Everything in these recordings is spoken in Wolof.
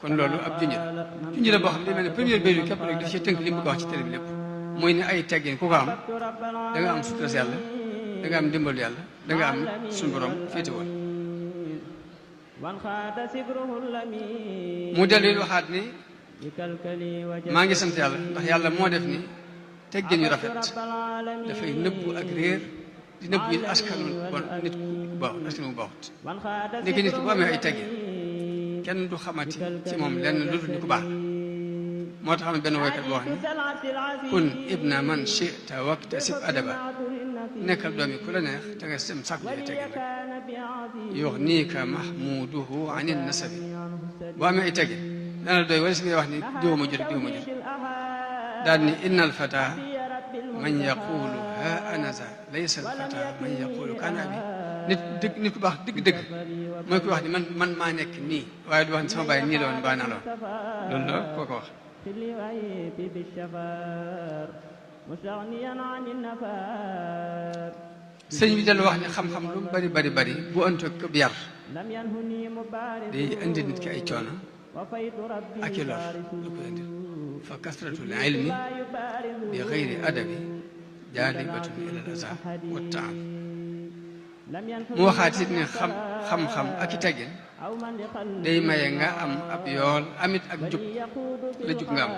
kon loolu ab junj la boo xam ne day mel ne première béy bi képp rek daf ci tënk li mu bëgg a wax ci télé bi lépp mooy ne ay teggin ku ko am da nga am sutura yàlla da nga am dimbalu yàlla da nga am suñu borom féete woon mu dellu waxaat ni maa ngi sant yàlla ndax yàlla moo def ni teggin yu rafet dafay nëbbu ak réer di nëbbu it askanu bon nit ku baax askan bu baaxut léegi nit ki bu amee ay teggin kenn du xamati ci moom lenn lu dul ni ku baax moo tax am benn woykat boo wax ni kun ibna man chita waktasib adaba nekkal doomi ku la neex te nga sem sàkku ay teggin rek yox nii ka mahmuduhu anin nasabi boo amee ay teggin dana doy wala si ngay wax ni diw ma jur daal ni inna alfata man yaqulu ha anaza laysa alfata man yaqulu kana abi nit ku baax dëgg-dëgg mooy ku wax ni man maa nekk nii waaye du wax ni sama bàyyi nii la woon baa naa la woon loolu la koo ko wax sëñ bi dellu wax ni xam-xam lu bari bu ëntoo këb yar day indi nit ki ay coono ak i lor lu koy indi fa kasratul ilmi bi xayri adabi jaalibatun ila al aza wa taam mu waxaat it ne xam-xam ak i teggin day maye nga am ab yool amit ak jub la jub nga am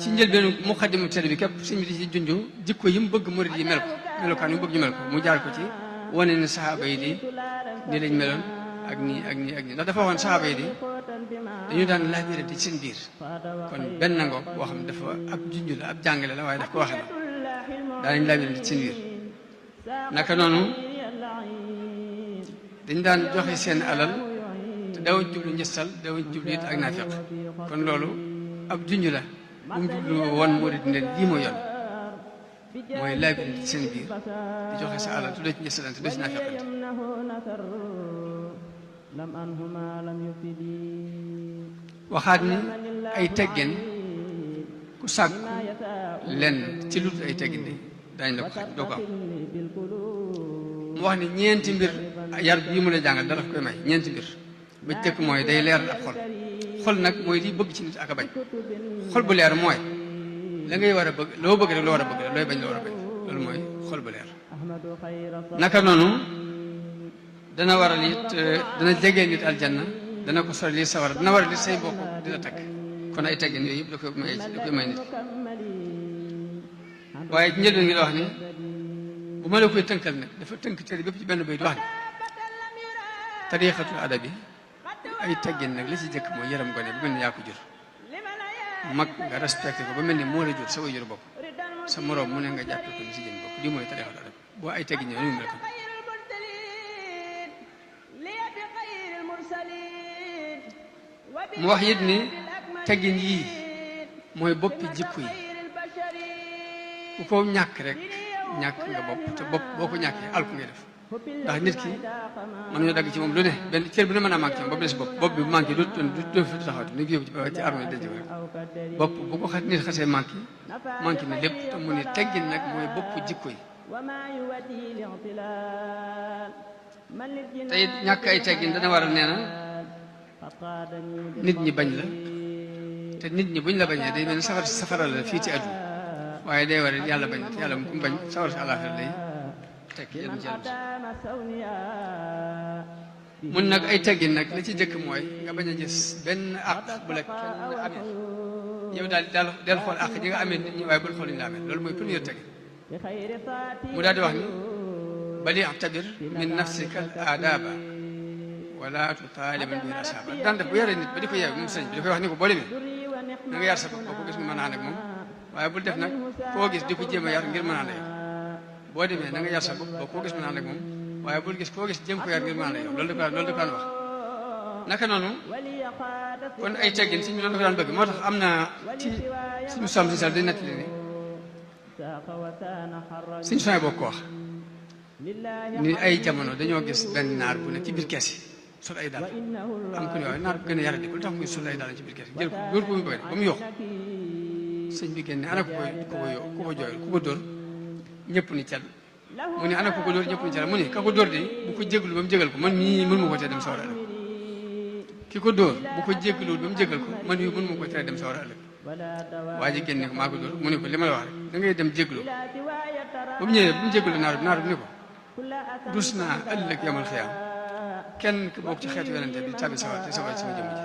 ci njëlbeenu muqaddimu télé bi képp sëñ bi di ci junj jikko yi mu bëgg murid yi mel ko melokaan yi mu bëgg ñu mel ko mu jaar ko ci wane ne saxaaba yi di nii lañ meloon ak nii ak nii ak nii ndax dafa waxoon saxaaba yi di dañu daan laabirante ci seen biir kon benn ngoog boo xam ne dafa ab junj la ab jàngale la waaye daf ko waxe la daanañ laabirante ci seen biir naka noonu dañ daan joxe seen alal te dawuñ jublu njëstal dawuñ jublu it ak naafiq kon loolu ab junj la bu mu jublu woon murid ne lii mooy yoon mooy laabirante ci seen biir di joxe sa alal te doo ci njëstalante doo ci naafiqante waxaat ni ay teggin ku sàkku lenn ci lu ay teggin de daañu la ko xaj doo ko am mu wax ni ñeenti mbir yar bii mu la jàngal dara koy may ñeenti mbir ba jëkk mooy day leeral ab xol nag mooy liy bëgg ci nit ak a bañ xol bu leer mooy la ngay war a bëgg loo bëgg rek loo war a bëgg rek looy bañ loo war a bañ loolu mooy xol bu leer naka noonu dana waral it dana jegee nit aljanna dana ko sori li sawara dana waral it say bokk dina takk kon ay teggin yooyu yëpp da koy may nit waaye ci njëlbeen ngi la wax ni bu ma la koy tënkal nag dafa tënk tëri bépp ci benn bay di wax ni tariixatul adabi ay teggin nag li ci jëkk mooy yaram gone bu mel ni yaa ko jur mag nga respecté ko ba mel ni moo la jur sa way jur bopp sa moroom mu ne nga jàppe ko ni si jën bopp lii mooy tariixatul adabi boo ay teggin ñëw ñu mel ko mu wax it ni teggin yii mooy boppi jikko yi ku ko ñàkk rek ñàkk nga bopp te bopp boo ko ñàkkee alku ngay def ndax nit ki mën nañoo dagg ci moom lu ne benn cër bu ne mën a manqué moom ba mu des bopp bi bu manqué du fi taxawatu ni yóbbu ci armée denc ko rek bopp bu ko nit xasee manqué na lépp te mu ne teggin nag mooy bopp jikko yi te it ñàkk ay teggin dana waral nee na nit ñi bañ la te nit ñi buñ la bañee day mel ni safara la fii ci àdduna waaye day war yàlla bañ la te yàlla mu bañ sawar si àllaaxira lay tekki yéen ci mun nag ay teggin nag la ci jëkk mooy nga bañ a gis benn àq bu la kenn amee yow daal del xool àq ji nga amee nit ñi waaye bul xool ñu la amee loolu mooy première teggin mu daal di wax ni bali tabir min nafsika al aadaba wala tutaaliban bi asaba daan def bu yaree nit ba di ko yeew moom sëñ bi da koy wax ni ko boo demee na nga yar sa bopp boo ko gis mu mën a ànd ak moom waaye bul def nag koo gis di ko jéem a yar ngir mën a ànd ak yow boo demee na nga yar sa bopp boo koo gis mën a ànd ak moom waaye bul gis koo gis jéem ko yar ngir mën a ànd ak yow loolu da ko daan wax naka noonu kon ay teggin si ñu loolu da ko daan bëgg moo tax am na ci suñu som si sal day nettali ni suñu soñ boo ko wax ni ay jamono dañoo gis benn naar bu ne ci biir kees yi sol ay dàll am ku ne waaye naar bu gën a yaradi lu tax muy sol ay dàll ci biir kees jël ko dóor ko mu bëgg ba mu yokk sëñ bi génne ana ku ko jooyal ku ko dóor ñëpp ni cal mu ne ana ku ko dóor ñëpp ni cal mu ne ka ko dóor de bu ko jéglu ba mu jégal ko man mii mën ma ko tee dem sawara ki ko dóor bu ko jéggaluwul ba mu jéggal ko man yu mënu ma ko tere dem sawara ëllëg waa ji génne ko maa ko dóor mu ne ko li ma la wax rek da ngay dem jéggalu ba mu ñëwee bu mu jéggalu naar bi ni ko rus naa ëllëg yamal xiyaam kenn ku bokk ci xeetu yonente bi tàbbi sawara te sawara sama jëmm ji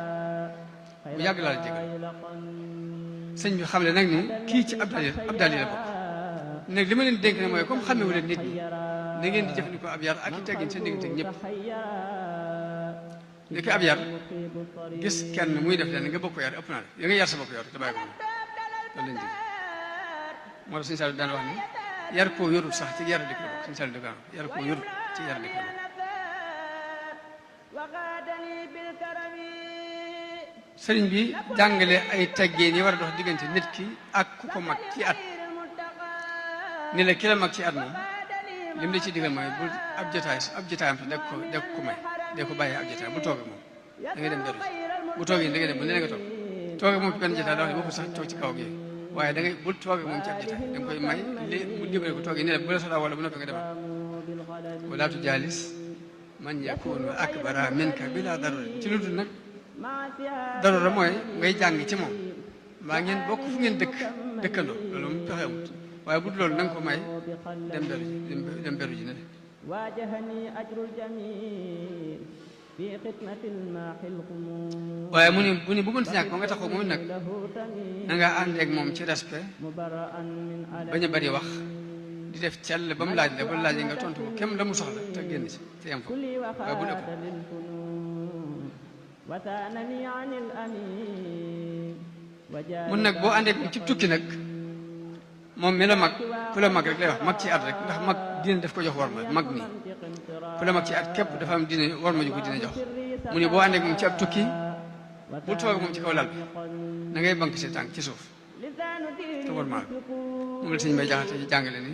bu yàgg laa la jéggal sëñ bi xam le nag ni kii ci abdal yi la bokk nag li ma leen dénk ne mooy comme xamewu leen nit ñi na ngeen di jëfandikoo ab yar ak i teggin seen diggante ak ñëpp li ko ab yar gis kenn muy def leen nga bokk yar ëpp naa la ya nga yar sa bopp yor te bàyyi ko loolu lañ dig moo tax sëñ Saliou daan wax ni yar koo yorul sax ci yar dikk la bokk sëñ Saliou dëgg yar koo yorul ci yar dikk la bokk sëriñ bi jàngale ay teggin yi war a dox diggante nit ki ak ku ko mag ci at ni la ki la mag ci at moom lim la ci digal mooy bu ab jotaayam sax deg ko may dee ko bàyyee ab jotaay bu toogee moom da ngay dem beru ji bu toogee da ngay dem ba nee nga toogee moom ci benn jotaay da wax ne boo ko sax toog ci kaw gi waaye da ngay bu toogee moom ci ab jotaay da nga koy may mu dimbale ko toogee ni la bu la soxlaa wala bu noppee nga demal wala tu jaalis man yakunu akbara minka bila darura ci lu dul nag darura mooy ngay jàng ci moom mbaa ngeen bokk fu ngeen dëkkandoo loolu moom pexe amut waaye bu dul loolu na nga ko may dem beru ji ne de waaye mu ni bu mënti ñàkk ba nga taxaw moom nag na nga àndeeg moom ci respect bañ a bari wax di def cell ba mu laaj la ba laaj nga tontu ko kem la mu soxla te génn ci te yem fa waaye bu ëpp mun nag boo àndeeg moom ci tukki nag moom mi la mag ku la mag rek lay wax mag ci at rek ndax mag diine daf ko jox war ma mag nii ku la mag ci at képp dafa am diine war ma ju ko dina jox mu ne boo àndee moom ci ab tukki bu toog moom ci kaw lal bi na ngay bank si tànk ci suuf te war maa moom la sëñ Mbay Jaxate ci jàngale ni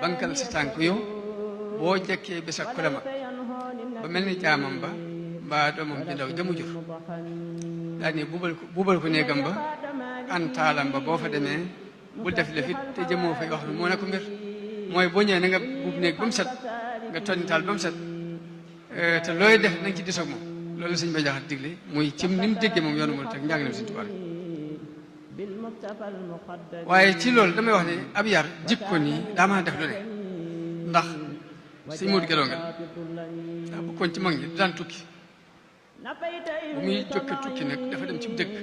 bankal si tànk yow boo jekkee bés ak ku la mag ba mel ni jaamam ba mbaa doomam ji ndaw jëmu jur daal ni bubal ko néegam ba antaalam ba boo fa demee bul def la fit te jëmoo fay wax moo ne ko mbir mooy boo ñëwee na nga buub néeg ba mu set nga tonni taal ba mu set te looy def na nga ci disoog moom loolu la sëñ Bay Jaxate digle muy ci ni mu déggee moom yoonu mo teg njàngale sëñ Tuubaa waaye ci loolu damay wax ne ab yar jikko nii daa mën a def lu ne ndax sëñ Moodu Gelongal daa bokkoon ci mag ñi daan tukki bu muy jókke tukki nag dafa dem ci dëkk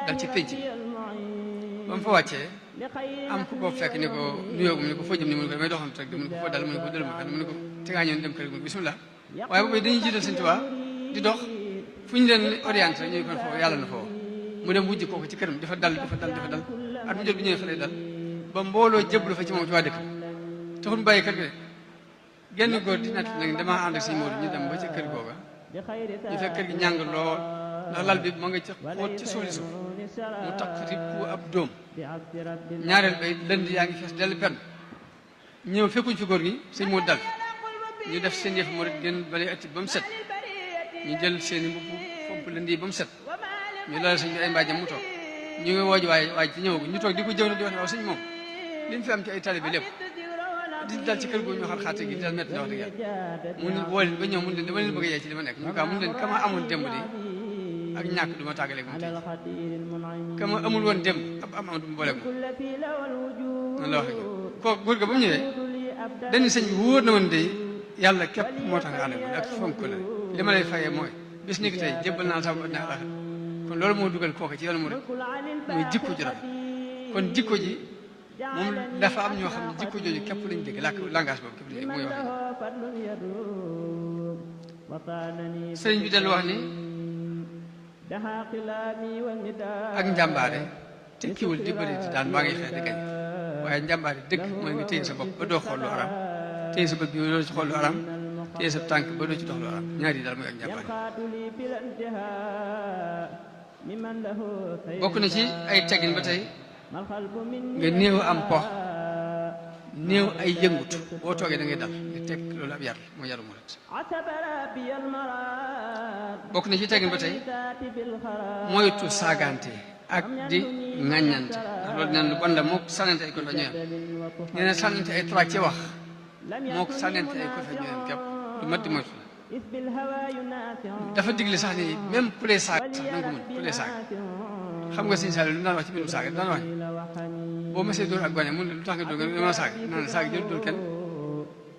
dal ci pénc ba mu fa wàccee am ku ko fekk ni ko nuyoo mu ne ko foo jëm ni mu ne ko damay doxantu rek mu ne ko foo dal mu ne ko dël ma fenn mu ne ko te ngaa ñëw dem kër gi bismillah waaye boobu dañuy jiital sëñ Tuubaa di dox fu ñu leen orienté rek ñu kon foofu yàlla na foofu mu dem wujji kooku ci këram dafa dal at mu jot bi ñëwee fa lay dal ba mbooloo jëblu fa ci moom ci waa dëkk taxul mu bàyyi kër gi de genn góor di natt nag damaa ànd ak sëñ Moodu ñu dem ba ci kër googa ñu fekk kër gi ñàng lool ndax lal bi ma nga ca xóot ci suuli suuf mu tax ripp ab dóom ñaareel bay lënd yaa ngi fees dell benn ñëw fekkuñ fi góor gi sëñ Moodu dal ñu def seen yëf mu rek gën bale atti ba mu set ñu jël seen i mbubb fomp lënd yi ba mu set ñu lal sëñ bi ay mbaajam mu toog ñu ngi wooj waaj ci ñëwagu ñu toog di ko jëw na di wax ne waaw sëñ moom li ñu fi am ci ay talibé lépp di dal ci kër googu ñu xar xaate gi di dal métti wax dëgg yàlla mu woo leen ba ñëw mun leen dama leen bëgg a yee ci li ma nekk ñu kaa mun leen kama amoon démb de ak ñàkk du ma tàggaleeg moom tey kama amul woon démb am du ma booleeg moom noonu la waxee ko góor ga ba mu ñëwee dañu sëñ bi wóor na man de yàlla képp moo tax nga ànd ak ak fonk la li ma lay fayee mooy bis ni ki tey jébbal naa sama àddina àllaxira kon loolu moo dugal kooku ci yoonu mu rek muy jikko ji rafet kon jikko ji moom dafa am ñoo xam ne jikko jooju képp lañ dégg langage boobu képp lañ dégg muy wax sëriñ bi dellu wax ni ak njàmbaare tekkiwul di bëri di daan baa ngi xeex di gañ waaye njàmbaare dëgg mooy nga téye sa bopp ba doo xool lu aram téye sa bët bi doo ci xool lu aram téye sa tànk ba doo ci dox lu aram ñaari daal mooy ak njàmbaare bokk na ci ay teggin ba tey nga néew am po néew ay yëngut boo toogee da ngay dal nga teg loolu ab yar moo yaru mu ret bokk na ci teggin ba tey moytu saagante ak di ŋàññante ndax loolu neen lu bon la moo sànnante ay ko fa ñëwem nee na sànnante ay trac ci wax moo sànnante ay ko fa ñëwem képp lu mat di moytu la dafa digle sax ni même ku lay saaga sax na nga ko mën ku lay saaga xam nga sëñ Saliou lu mu daan wax ci mbirum saaga daan wax ni boo mësee dóor ak gone mun lu tax nga dóor nga dama saaga naan saaga jël dóor kenn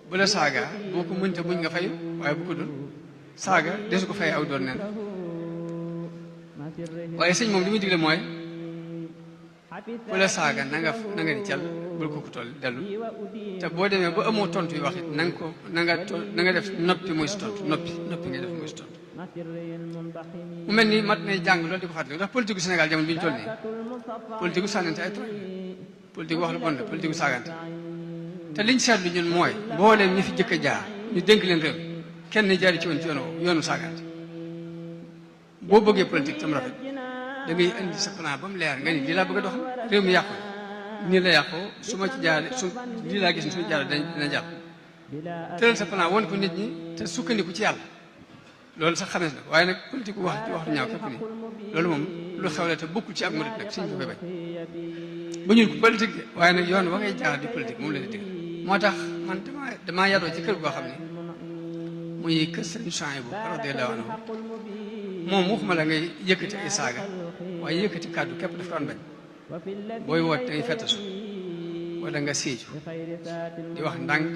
bu la saaga boo ko mënta muñ nga fayu waaye bu ko dóor saaga desu ko fay aw dóor neen waaye sëñ moom li muy digle mooy ku la saaga na nga ni cal bul ko toll dellu te boo demee ba amoo tontu yu wax it na nga def noppi muy si tontu noppi ngay def muy si tontu mu mel ni mat nay jàng loolu di ko fàttali ndax politique gu Sénégal jamono bi ñu toll nii politique gu sànnante ay tool politique wax lu bon la politique gu saagante te liñ seetlu ñun mooy mbooleem ñi fi jëkk a jaar ñu dénk leen réew kenn jaari ci woon ci yoonu saagante boo bëggee politique tam rafet da ngay indi sa plan ba mu leer nga ni lii laa bëgg a doxal réew mi yàqu nii la yàqoo su ma ci jaaree lii laa gis ne suñu jaaree dina jàpp tëral sa plan woon ko nit ñi te sukkandiku ci yàlla loolu sax xamees na waaye nag politique wax ci waxtu ñaaw képp ni loolu moom lu xewle te bokkul ci ak murit nag suñ ko koy bañ ba ñun ko politique de waaye nag yoon wa ngay jaar di politique moom la di digal moo tax man damaa yaroo ci kër goo xam ne muy kër sëñ Chouaïbou radiyallahu anhu moom waxuma la ngay yëkkati ay saaga waaye yëkkati kàddu képp dafa doon bañ booy woot da ngay fettasu wala nga siiju di wax ndànk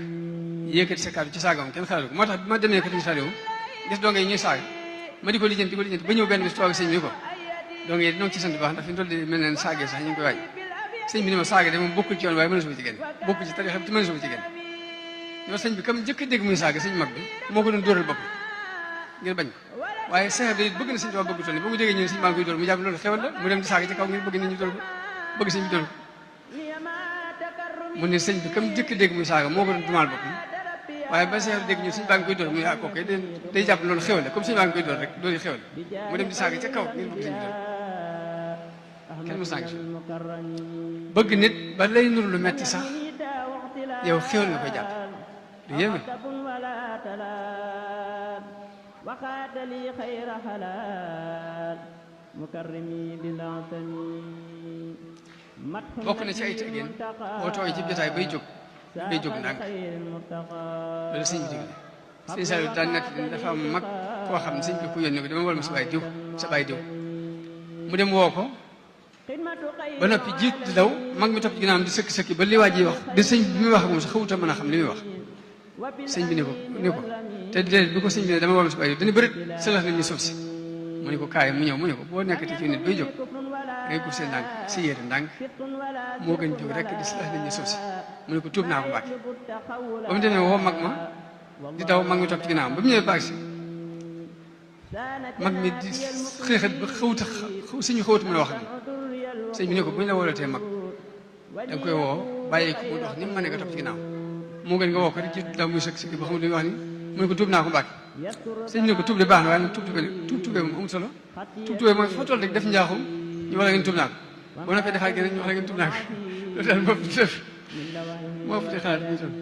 yëkkati sa kàddu ci saaga moom kenn xalaatu ko moo tax bi ma demee kër sëñ Saliou gis doo ngay ñuy saaga ma di ko lijjanti ba ñëw benn bis toog sëñ bi ko doo ngay noo ci sant baax ndax fi ñu toll di mel ne saagee sax ñu ngi koy waaj sëñ bi ni ma saaga de moom bokkul ci yoon waaye mën a suba ci génn bokkul ci tarixa bi te mën a suba ci génn yow sëñ bi comme jëkk a dégg muy saaga sëñ mag bi moo ko doon dóoral bopp ngir bañ ko waaye sax bi bëgg na sëñ Tuubaa bëgg toll ni ba mu déggee ñu ne sëñ baa ngi koy dóor mu jàpp loolu xewal la mu dem di saaga ci kaw ngir bëgg nit ñu dóor ko bëgg sëñ bi dóor ko mu ne sëñ bi comme jëkk a dégg muy saaga moo ko doon dumaal bopp waaye ba sax dégg ñu sëñ baa ngi koy dóor mu ne kooku day jàpp loolu xewal la comme sëñ baa ngi koy dóor rek dóor yi xewal mu dem di saaga ca kaw ngir bëgg sëñ bi dóor kenn mu saaga bëgg nit ba lay nuru lu metti sax yow xewal nga koy jàpp lu yéeme bokk na ci ay teggin boo tooy ci jotaay bay jóg ndànk loolu sëñ bi digle sëñ Saliou daan nett dafa am mag koo xam ne sëñ bi ku yónni ko dama wol ma sa baay diw mu dem woo ko ba noppi jiit di daw mag mi topp ci ginnaawam di sëkki ba li waa ji wax di sëñ bi muy wax ak moom sax xawuta mën a xam li muy wax sëñ bi ni ko te déedéet bi ko sëñ bi ne dama wol ma sa baay diw dañu bërit sëlax nit ñi suuf si mu ne ko kaay mu ñëw mu ne ko boo nekkati ci nit bay jóg ngay guur seen ndànk si yéere ndànk moo gën jóg rek di sëlax nit ñi suuf si mu ne ko tuub naa ko Mbàkke ba mu demee woo mag ma di daw mag mi topp ci ginnaawam ba mu ñëwee baag si mag mi di xeexat ba suñu xawut mën a wax ni sëñ bi ne ko bu ñu la woolatee mag da nga koy woo bàyyi ko mu dox ni mu mën nga topp ci ginnaaw moo gën nga woo ko rek ci daw muy sëkk ba xamul li wax ni mu ne ko tuub naa ko Mbàkke sëñ bi ne ko tuub de baax na waaye nag tuubee moom amul solo tuubee mooy foo toll rek def njaaxum ñu wax la ngeen tuub naa ko boo noppee defaat geneen ñu wax la ngeen tuub naa ko loolu daal moo fi def moo fi xalaat bi tam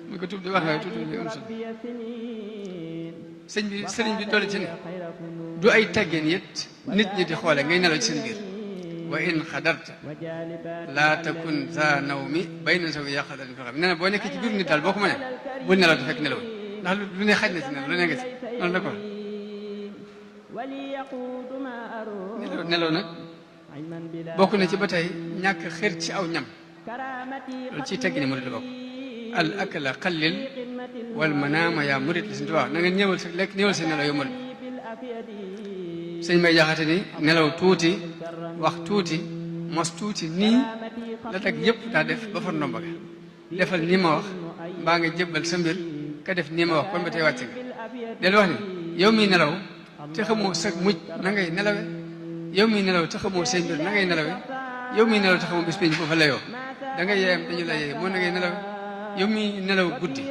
mu ne ko tuub de baax na waaye tuub amul solo sëriñ bi dolli ci ne du ay teggeen yit nit ñi di xoole ngay nelaw ci seen biir wa in xadarta laa takun za nawmi bayna saw yàqadar fi xam ne na boo nekkee ci biir nit daal boo ko mënee bul nelaw te fekk nelaw ndax lu ne xaj na ci nelaw lu ne nga ci noonu la ko nelaw nag bokk na ci ba tey ñàkk xër ci aw ñam loolu ciy teggi ne murid la bokk al akla qallil wal manaama yaa murid li suñu tubaab na nga ñëwal sa lekk ñëwal sa nelaw yow murid sëñ may jaxate ni nelaw tuuti wax tuuti mos tuuti nii la teg yëpp daa def ba far ndomba ga defal nii ma wax mbaa nga jébbal sa mbir ka def nii ma wax kon ba tey wàcc nga del wax ni yow miy nelaw te xamoo sa mujj na ngay nelawe yow miy nelaw te xamoo seen mbir na ngay nelawe yow miy nelaw te xamoo bis pénc foofa layoo da nga yeeyam dañu la yeey moo na ngay nelawe yow miy nelaw guddi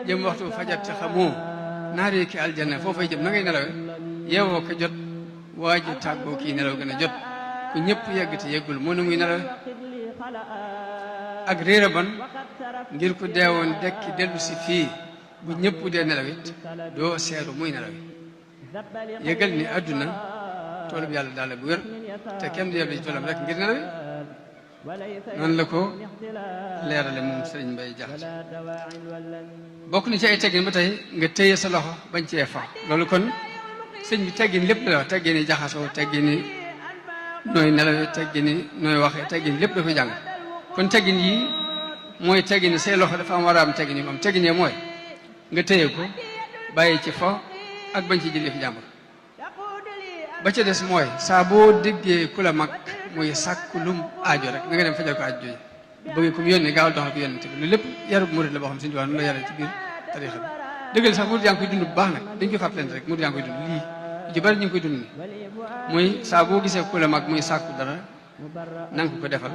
jëm waxtu fajar te xamoo naaree ki aljanna foofay jëm na ngay nelawe yeewoo ko jot waa ji tàggoo kii nelaw gën a jot ku ñëpp yegg te yeggul moo na muy nelawe ak réer a bon ngir ku deewoon dekki dellu si fii bu ñëpp dee nelawit doo seeru muy nelawe yëgal ni àdduna toolub yàlla daal bu wér te kenn du yebli ci toolam rek ngir nelawe noonu la ko leerale moom sëriñ Mbay Jaxate bokk na ci ay teggin ba tey nga téye sa loxo bañ cee fa loolu kon sëñ bi teggin lépp la wax teggini jaxasoo teggini nooy nelawee teggini nooy waxee teggin lépp da koy jàng kon teggin yi mooy teggini say loxo dafa am war a am teggin yi moom teggin yi mooy nga téye ko bàyyi ci fo ak bañ ci jëlee fi jàmbur ba ca des mooy saa boo déggee ku la mag muy sàkk lum aajo rek na nga dem fajal ko aajo jooju bëgg ko mu yónnee gaawal doxal ko yónnee te lu lépp yarub murid la boo xam ne suñu tubaab nu la yare ci biir tariixa bi dëggal sax murid yaa ngi koy dund bu baax nag dañ koy fàttalante rek murid yaa ngi koy dund lii ci bari ñu ngi koy dund ni muy saa boo gisee ku la mag muy sàkku dara na nga ko defal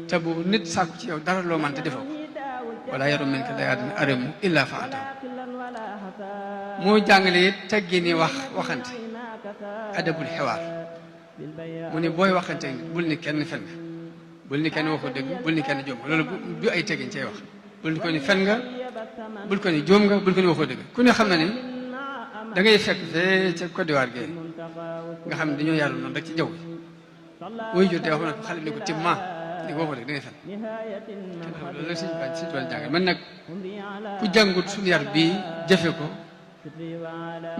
te bu nit sàkku ci yow dara loo mante defoo ko wala yarum men ka dayaadina aremu illa faataw moo jàngale it teggi ni waxante adabul xiwaar mu ni booy waxante bul ni kenn fen nga bul ni kenn waxoo dëgg bul ni kenn jóom nga loolu du ay teggin cay wax bul ni ko ni fen nga bul ko ni jóom nga bul ko ni waxoo dëgg ku ne xam na ni da ngay fekk fee ca Côte d'Ivoire gee nga xam ne dañoo yàlla noonu rek ci jaww ji woy jur day wax ma ne ko xale bi ne ko timma ni ko waxoo dëgg da ngay fen loolu la suñu wàll jàng man nag ku jàngut suñu yar bii jëfe ko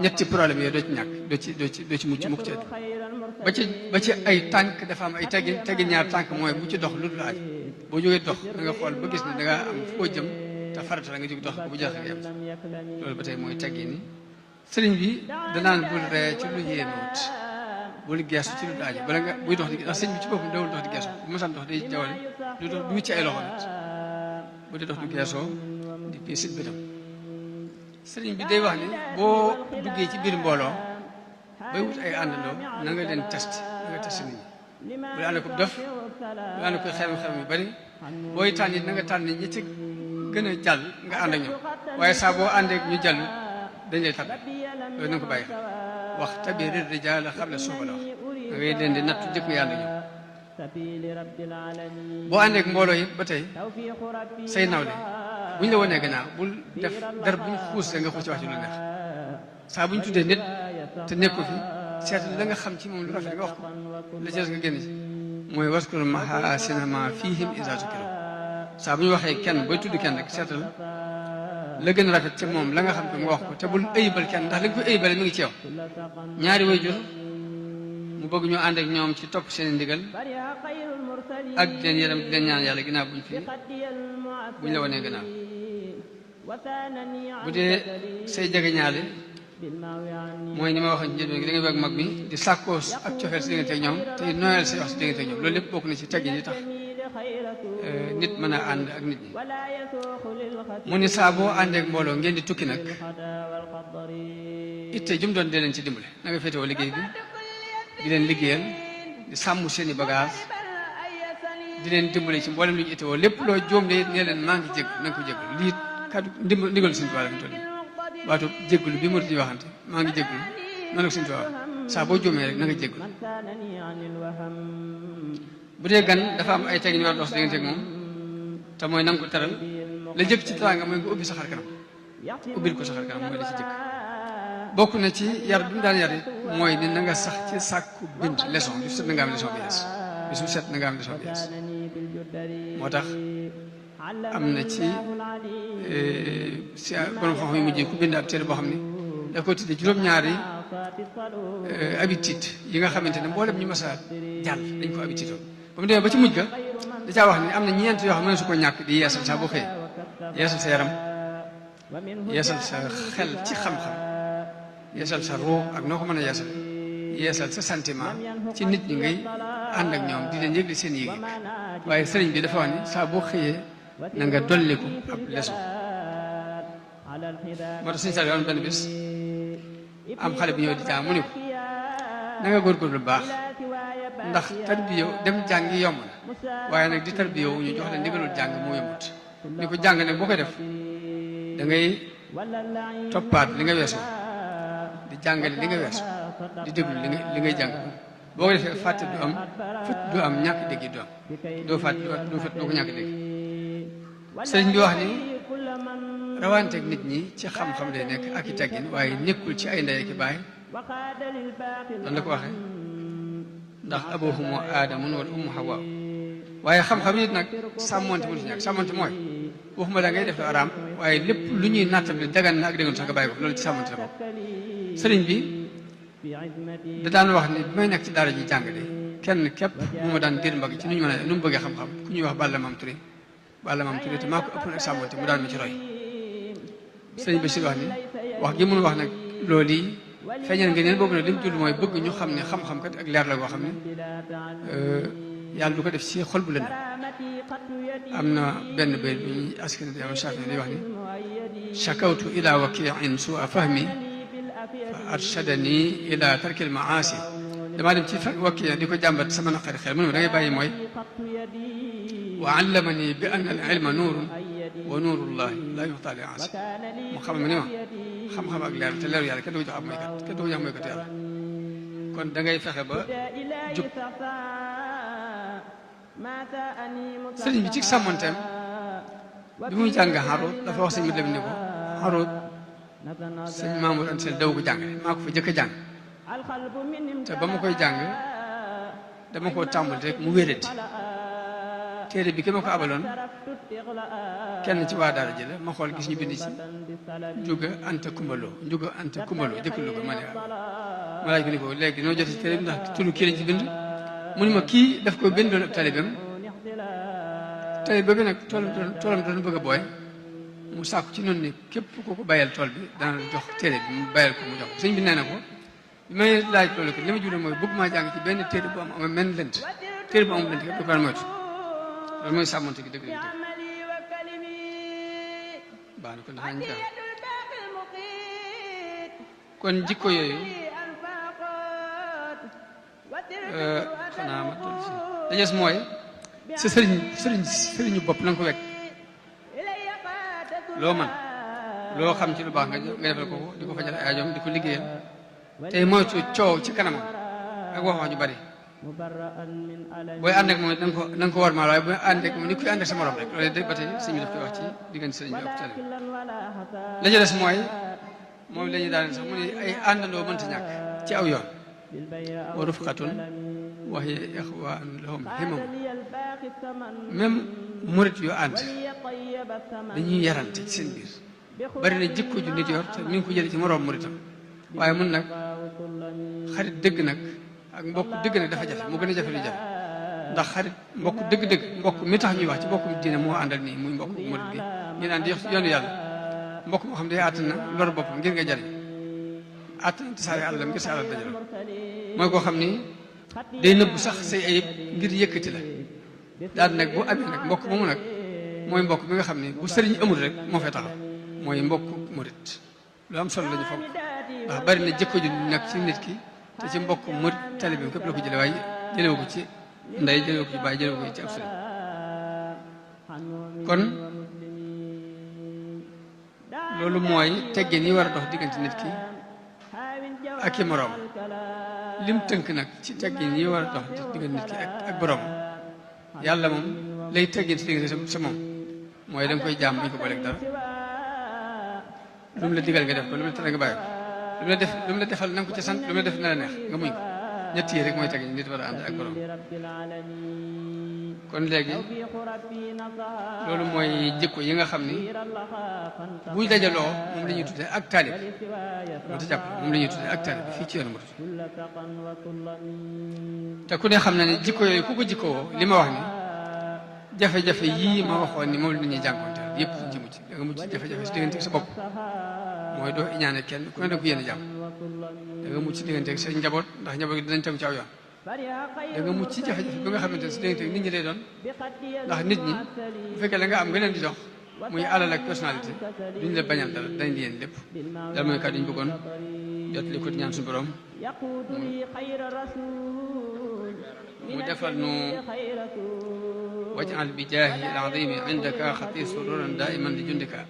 ñetti problème yooyu doo ci mucc mukk ci ba ci ay tànk dafa am ay teggin ñaar tànk mooy bu ci dox lu dul aaj boo jógee dox da nga xool ba gis ne da nga am foo jëm te farata la nga jóg dox ko bu jeexee nga yem loolu ba tey mooy teggin ni sëriñ bi danaan bul ree ci lu yéenewut bul geesu ci lu dul aaj bala nga buy dox di ndax sëriñ bi ci boppam dawul dox di geesu bu masaan dox day jawale du dox du ci ay loxo nit bu dee dox du geesoo di pii sit bëtam sëriñ bi day wax ni boo duggee ci biir mbooloo bay wut ay àndandoo na nga leen test na nga test nit ñi bu la ànd ko def bu la ànd ko xew yu bari booy tànn it na nga tànn ñi ci gën a jàll nga ànd ak ñoom waaye saa boo àndeek ñu jàll dañ lay tànn loolu na nga ko bàyyi wax tabir rijaal xam la suuba la wax da ngay leen di nattu jëkk nga ànd ak ñoom boo àndeek mbooloo it ba tey say nawle bu ñu la wanee gannaaw bul def dar bu ñu xuus nga xuus ci wax ci lu neex saa bu ñu tuddee nit te nekku fi seet la nga xam ci moom lu rafet nga wax ko la ci des nga génn ci mooy waskur mahaasina ma fiihim izaa zukiru saa bu ñu waxee kenn booy tudd kenn rek seetal la gën a rafet ci moom la nga xam ko nga wax ko te bul ayibal kenn ndax li nga koy ayibale mi ngi ci yow ñaari waajur mu bëgg ñu ànd ak ñoom ci topp seen ndigal ak leen yaram di leen ñaan yàlla ginnaaw buñ la wanee gannaaw bu dee say jege ñaale mooy ni ma waxoon ci njëlbeen gi da ngay bëgg mag mi di sàkkoo ak cofeel si diggante ak ñoom te nooyal say wax si diggante ak ñoom loolu lépp bokk na ci teggin yi tax nit mën a ànd ak nit ñi mu ni saa boo àndeek mbooloo ngeen di tukki nag itte jum doon dee leen ci dimbale na nga féetewoo liggéey bi di leen liggéeyal di sàmm seeni bagage di leen dimbale ci mboolem lu ñu ittewoo lépp loo jóom de nee leen maa ngi jégg na nga ko jégg lii kaddu ndigal suñu tubaab la fi toll waatu jégglu bi mu di waxante maa ngi jégglu noonu la ko suñu tubaab saa boo jóomee rek na nga jégglu bu dee gan dafa am ay teggin ñu war a dox si diggante ak moom te mooy na nga ko teral la jëkk ci teraanga mooy nga ubbi sa xar kanam ubbil ko sa xar kanam mooy la ci jëkk bokk na ci yar bi mu daan yar it mooy ni na nga sax ci sàkku bind leçon bi set na nga am leçon bi yees bi su set na nga am leçon bi yees moo tax am na ci si borom xam-xam yu mujj ku bind ab téere boo xam ne da ko tudde juróom-ñaari habitude yi nga xamante ne mboolem ñu mas a jàll dañ ko habitude ba mu demee ba ci mujj ga da caa wax ni am na ñeent yoo xam ne su ko ñàkk di yeesal saa boo xëyee yeesal sa yaram yeesal sa xel ci xam-xam yeesal sa ruux ak noo ko mën a yeesal sa sentiment ci nit ñi ngay ànd ak ñoom di leen yëgle seen yéeg waaye sëriñ bi dafa wax ni saa boo xëyee na nga dolliku ab leçon moo tax suñu sal yoon benn bis am xale bi ñëw di jàng mu ni ko na nga góorgóorlu bu baax ndax tarbiya dem jàngi yomb na waaye nag di tarbiya wu ñu jox la ndigalul jàng moo yombut ni ko jàng nag boo koy def da ngay toppaat li nga weesu di jàngale li nga weesu di déglu li ngay jàng boo ko defee fàtte du am ñàkk dégg yi du am doo fàtte doo ko ñàkk dégg sëriñ bi wax ni rawanteeg nit ñi ci xam-xam lay nekk ak i teggin waaye nekkul ci ay ndey ak i baay noonu la ko waxee ndax abuhumu aadamun wal ummu hawa waaye xam-xam it nag sàmmonte mu ci ñàkk sàmmonte mooy waxuma da ngay def lu araam waaye lépp lu ñuy nattable dagan na ak déggoon sax nga bàyyi ko loolu ci sàmmonte la bokk sëriñ bi da daan wax ni bi may nekk ci daara ji jàng de kenn képp mu ma daan dir mbagg ci nu ñu mën a nu mu bëggee xam-xam ku ñuy wax Balla Maam Touré te maa ko ëppoon ak sàmmonte mu daan ma ci roy sëriñ bi si wax ni wax gi mun wax nag loolu yi feeñal nga neen boobu nag li mu jull mooy bëgg ñu xam ne xam-xam kat ak leer la goo xam ne yàlla du ko def ci xol bu lëndëm am na benn bay bu ñuy askan wi am Shaafi day wax ni shakawtu ila wakiin sua fahmi fa arshadani ila tarkil maasi damaa dem ci wakii di ko jàmbat sama naqari xel mu ne ma da ngay bàyyi mooy wa allamani bi anna al ilma nuurun wa nuurullahi la yuxtaa li aasi mu xamal ma ni ma xam-xam ak leer te leeru yàlla kenn du ko jox ab mooykat kenn du ko jox mooykat yàlla kon da ngay fexe ba jub sëriñ bi ci sàmmonteem bi muy jàng xaroot dafa wax sëñ bi dem ni ko xaroot sëñ Mamour Anta Sall daw ko jàngale maa ko fa jëkk a jàng te ba ma koy jàng dama koo tàmbali rek mu wérati téere bi ki ma ko abaloon kenn ci waa daara ji la ma xool gis ñu bind ci Njuga Anta Kumbaloo jëkkalu ko ma ne ma laaj ko ni ko léegi noo jot ci téere bi ndax turu kii lañ ci bind mu ni ma kii daf ko bindoon ab talibam bi nag toolam doon bëgg a booy mu sàkku ci noonu ni képp ku ko bàyyal tool bi dana jox téere bi mu bàyyal ko mu jox ko sëñ bi nee na ko bi may laaj loolu ko li ma jublu mooy bëgg maa jàng ci benn téere bu am men lënt téere bu amul lënt képp du ko moytu loolu mooy sàmmonte gi dëgg baax na kon dafa ñu kon jikko yooyu xanaa ma toll si dajees mooy sa sëriñu bopp na nga ko wekk loo man loo xam ci lu baax nga defal ko di ko fajal ay aajoom di ko liggéeyal tey moytu coow ci kanamam ak wax ju bari booy ànd ak moom na nga ko war maa waaye booy ànd ak moom ni kuy ànd ak sa morom rek loolu ba tey sëñ bi daf koy wax ci diggante sëriñ bi ak tali la ca des mooy moom la ñuy daane sax mu ne ay àndandoo mënta ñàkk ci aw yoon wa rufqatun wa hiya ixwaanu lahum himam même murit yu ànd dañuy yarante ci seen biir bari na jikko ju nit yor te mi ngi ko jëlee ci moroom muritam waaye mun nag xarit dëgg nag ak mbokk dëgg nag dafa jafe moo gën a jafe lu jafe ndax xarit mbokk dëgg-dëgg mbokk mi tax ñuy wax ci mbokk diine moo àndal nii muy mbokk murit gi ñu naan di yoonu yàlla mbokk moo xam ne àttan na lor boppam ngir nga jariñ àttan na tasaare àllam ngir sa àlal dajal mooy koo xam ni day nëbbu sax say ayib ngir yëkkati la daal nag bu amee nag mbokk moomu nag mooy mbokk mi nga xam ne bu sëriñ amul rek moo fay taxaw mooy mbokk murit lu am solo la ñu foog ndax bari na jikko ju nag ci nit ki te ci mbokk murit taalibe bi képp la ko jële waaye jëlewu ko ci ndey jëlewu ko ci baay jëlewu ko ci ab sëriñ kon loolu mooy teggin yi war a dox diggante nit ki ak i moroom lim tënk nag ci teggin yi war a dox diggante nit ki ak boroom yàlla moom lay teggin si diggante sa moom mooy da nga koy jaam buñ ko booleeg dara lu mu la digal nga def ko lu mu la tere nga bàyyi ko lu mu la defal na nga ko ca sant lu mu la def na la neex nga muñ ko ñett yi rek mooy teggin nit war a ànd ak boroom kon léegi loolu mooy jikko yi nga xam ni buy dajaloo moom la ñuy tuddee ak taalib moo ta jàpp moom la ñuy tuddee ak taalib fii ci yoonu murid te ku ne xam na ne jikko yooyu ku ko jikkoo li ma wax ni jafe-jafe yii ma waxoon ni moom la ñuy jànkonteel yëpp ci mucc da nga mucc jafe-jafe si diggante sa bopp mooy doo iñaane kenn ku ne da ko yéene jàmm da nga mucc diggante sa njaboot ndax njaboot gi dinañ tegu ci aw yoon da nga mucc ci jafe-jafe bi nga xamante ne si diggante nit ñi lay doon ndax nit ñi bu fekkee la nga am nga leen di jox muy alal ak personnalité duñ la bañal dara dañ di yéen lépp dal mooy kàddu ñu bëggoon jot li ko ñaan suñu borom mu defal nu waj'al bi jaahi al-azimi indaka xati sururan daiman li jundika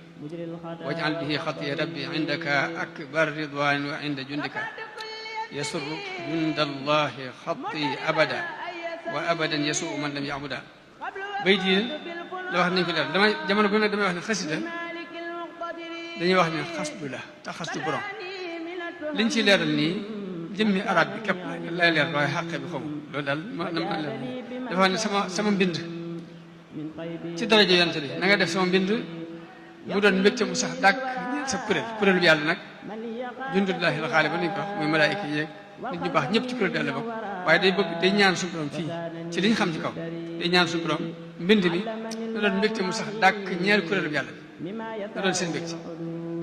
waj'al bihi xati rabbi indaka akbar ridwan wa inda jundika يسر جند الله خطي أبدا وأبدا يسوء من لم يعبدا بيدي لو wax nañ ko leer damay jamono bu ne damay wax ne xasida dañuy wax ne xasdu la te xasdu borom liñ ci leeral nii jëmmi arab bi képp lay leer waaye xàqe bi xamu loolu daal ma leer dafa wax ne sama mbind ci daraja yonent bi na nga def sama mbind mu doon mbégte mu sax dàkk sa kuréel bi yàlla nag jundullahi la xaale ba niñ ko wax muy malaayika yeeg nit ñu baax ñëpp ci kuréel bi yàlla bokk waaye day ñaan suñu borom fii ci liñ xam ci kaw day ñaan suñu borom mbind mi na doon mbégte mu sax dàkk ñeeri kuréel bi yàlla bi na doon seen mbégte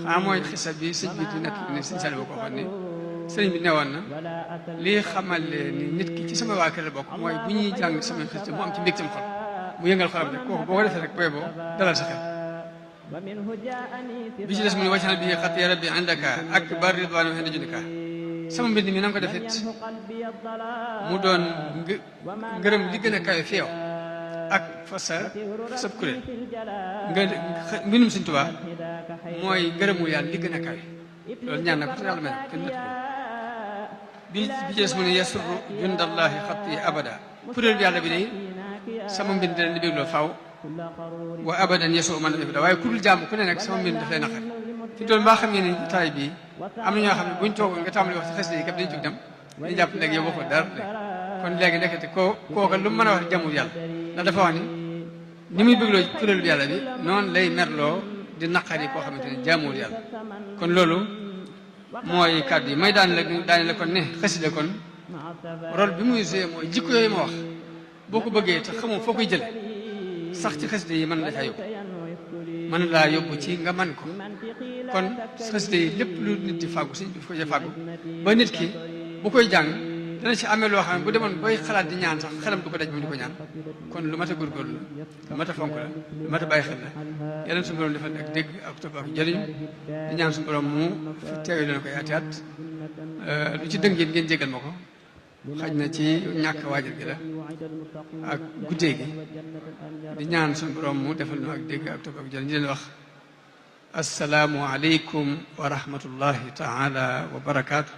xanaa mooy xisa bi sëñ bi di nekk ne sëñ Saliou ko waxoon ni sëriñ bi newoon na lii xamal ni nit ki ci sama waa kër la bokk mooy bu ñuy jàng sama xista mu am ci mbégteem xol mu yëngal xolam rek kooku boo ko defee rek booy boo dalal sa xel bi ci des mu ne waccal bi xat ya rabbi indaka akbar ridwan wa jundika sama mbind mi na nga ko defit mu doon ngërëm li gën a kawe fi yow ak fa sa kuréel nga mbindum Sëñ Tuubaa mooy ngërëmul yàlla li gën a kawe loolu ñaan na ko te yàlla mel kenn nët ko bi ci des mu ne yasurru jundallahi xatti abada kuréel bi yàlla bi day sama mbind leen di bégloo faaw wa abadan yesu man def da waaye ku dul jàmm ku ne nag sama mbind daf lay naqar fi doon baa xam ne taay bii am na ñoo xam ne buñ toogoon nga tàmbali wax ci xes yi kap dañu jóg dem dañu jàpp léegi yow waxoo dara kon léegi nekkati kooka lu mu mën a wax jamul yàlla ndax dafa wax ni muy bégloo kuréel bi yàlla bi noonu lay merloo di naqari koo xamante ne jaamul yàlla kon loolu mooy kàddu yi may daane la kon ne xasida kon rôle bi muy joué mooy jikko yooyu ma wax boo ko bëggee te xamoo foo koy jële sax ci xasida yi mën la caa yóbbu mën laa yóbbu ci nga man ko kon xasida yi lépp lu nit di fàggu si daf ko ca fàggu ba nit ki bu koy jàng dana ci amee loo xam ne bu demoon booy xalaat di ñaan sax xelam du ko daj ba di ko ñaan kon lu mat a góorgóorlu la lu mat a fonk la lu mat a bàyyi xel la yàlla suñu borom defal ak dégg ak topp ak jëriñ di ñaan suñu borom mu teewee leen koy ati at lu ci dëng yéen ngeen jégal ma ko xaj na ci ñàkk waajal gi la ak guddee gi di ñaan suñu borom mu defal nu ak dégg ak topp ak jëriñ di leen wax asalaamu aleykum wa rahmatullahi taala wa barakaatu